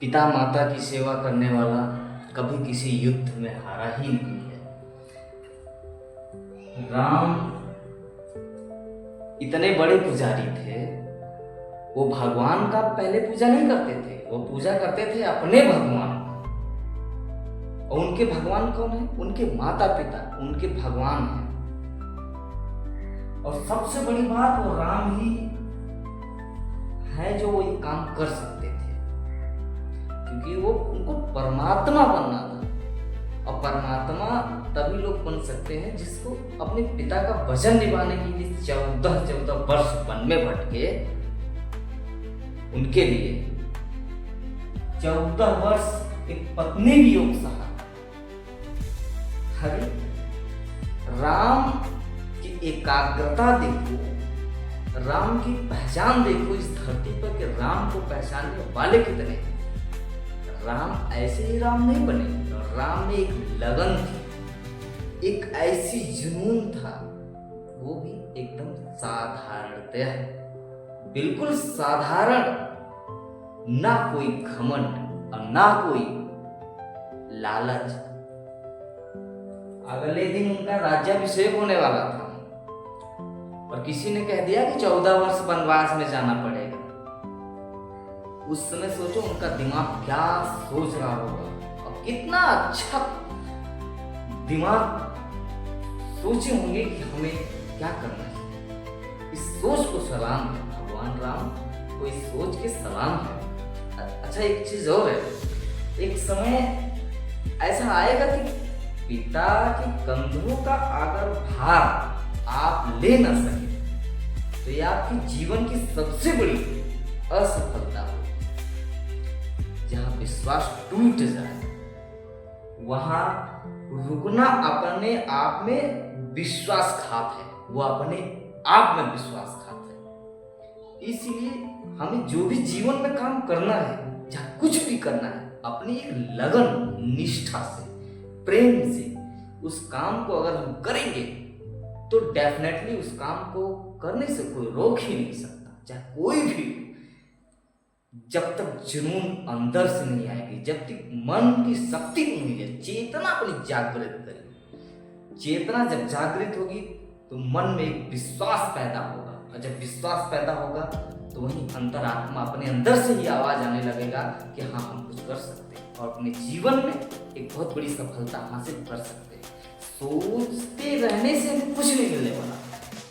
पिता माता की सेवा करने वाला कभी किसी युद्ध में हारा ही नहीं है। राम इतने बड़े पुजारी थे, वो भगवान का पहले पूजा नहीं करते थे, वो पूजा करते थे अपने भगवान का। और उनके भगवान कौन है? उनके माता पिता उनके भगवान हैं। और सबसे बड़ी बात, वो राम ही है जो वो ये काम कर सकते थे, क्योंकि वो उनको परमात्मा बनना था। और परमात्मा तभी लोग बन सकते हैं जिसको अपने पिता का वचन निभाने के लिए 14 वर्ष वन में भटके। उनके लिए 14 वर्ष एक पत्नी भी योग सहा। अरे राम की एकाग्रता देखो, राम की पहचान देखो इस धरती पर कि राम को पहचानने वाले कितने हैं। राम ऐसे ही राम नहीं बने, राम में एक लगन थी, एक ऐसी जुनून था, वो भी एकदम साधारणतः, बिल्कुल साधारण, ना कोई घमंड और ना कोई लालच। अगले दिन उनका राज्याभिषेक होने वाला था और किसी ने कह दिया कि 14 वर्ष वनवास में जाना पड़ेगा। उस समय सोचो उनका दिमाग क्या सोच रहा होगा और कितना अच्छा दिमाग सोचे होंगे कि हमें क्या करना चाहिए। इस सोच को सलाम है, भगवान राम को इस सोच के सलाम है। अच्छा, एक चीज और है, एक समय ऐसा आएगा कि पिता के कंधों का अगर भार आप ले ना सके तो ये आपके जीवन की सबसे बड़ी असफलता हो। जहां विश्वास टूट जाए वहां रुकना अपने आप में विश्वासघात है, वो अपने आप में विश्वासघात है। इसलिए हमें जो भी जीवन में काम करना है, जहां कुछ भी करना है, अपनी एक लगन, निष्ठा से, प्रेम से उस काम को अगर हम करेंगे तो डेफिनेटली उस काम को करने से कोई रोक ही नहीं सकता, चाहे कोई भी। जब तक जुनून अंदर से नहीं आएगी, जब तक मन की शक्ति नहीं है, चेतना अपनी जागृत करेगी। चेतना जब जागृत होगी तो मन में एक विश्वास पैदा होगा, और जब विश्वास पैदा होगा तो वही अंतरात्मा अपने अंदर से ही आवाज आने लगेगा कि हाँ, हम कुछ कर सकते हैं और अपने जीवन में एक बहुत बड़ी सफलता हासिल कर सकते हैं। सोचते रहने से हमें कुछ नहीं मिलने वाला।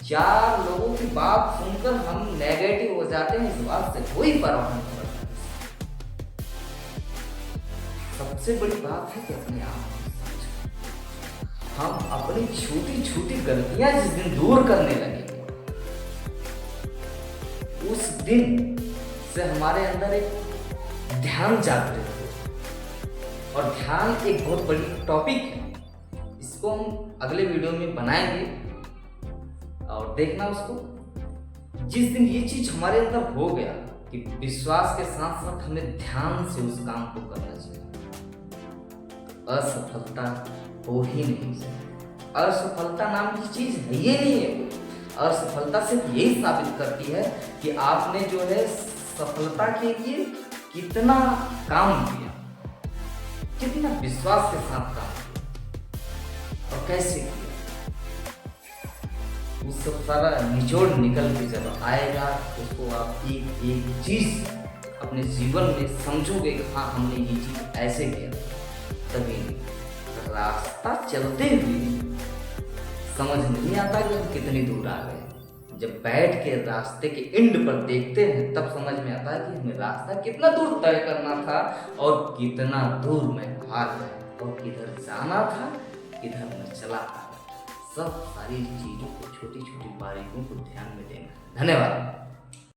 4 लोगों की बात सुनकर हम नेगेटिव हो जाते हैं, इस बात से कोई परवाह नहीं पड़ता। सबसे बड़ी बात है कि अपने आप हम अपनी छोटी छोटी गलतियां जिस दिन दूर करने लगेंगे, उस दिन से हमारे अंदर एक ध्यान जागृत हो। और ध्यान एक बहुत बड़ी टॉपिक है, इसको हम अगले वीडियो में बनाएंगे और देखना उसको। जिस दिन ये चीज हमारे अंदर हो गया कि विश्वास के साथ साथ हमें ध्यान से उस काम को करना चाहिए, असफलता हो ही नहीं सकती। असफलता नाम की चीज है ये नहीं है। असफलता सिर्फ यही साबित करती है कि आपने जो है सफलता के लिए कितना काम किया, कितना विश्वास के साथ काम किया और कैसे किया। उस सब सारा निचोड़ निकल के जब आएगा उसको आप एक एक चीज अपने जीवन में समझोगे कि हाँ, हमने ये चीज ऐसे किया। तभी रास्ता चलते हुए समझ नहीं आता कि हम कितनी दूर आ गए। जब बैठ के रास्ते के एंड पर देखते हैं तब समझ में आता है कि हमें रास्ता कितना दूर तय करना था और कितना दूर मैं भाग गया और किधर जाना था, किधर मैं चला था। सब सारी चीजों को, छोटी छोटी बारीकियों को ध्यान में देना। धन्यवाद।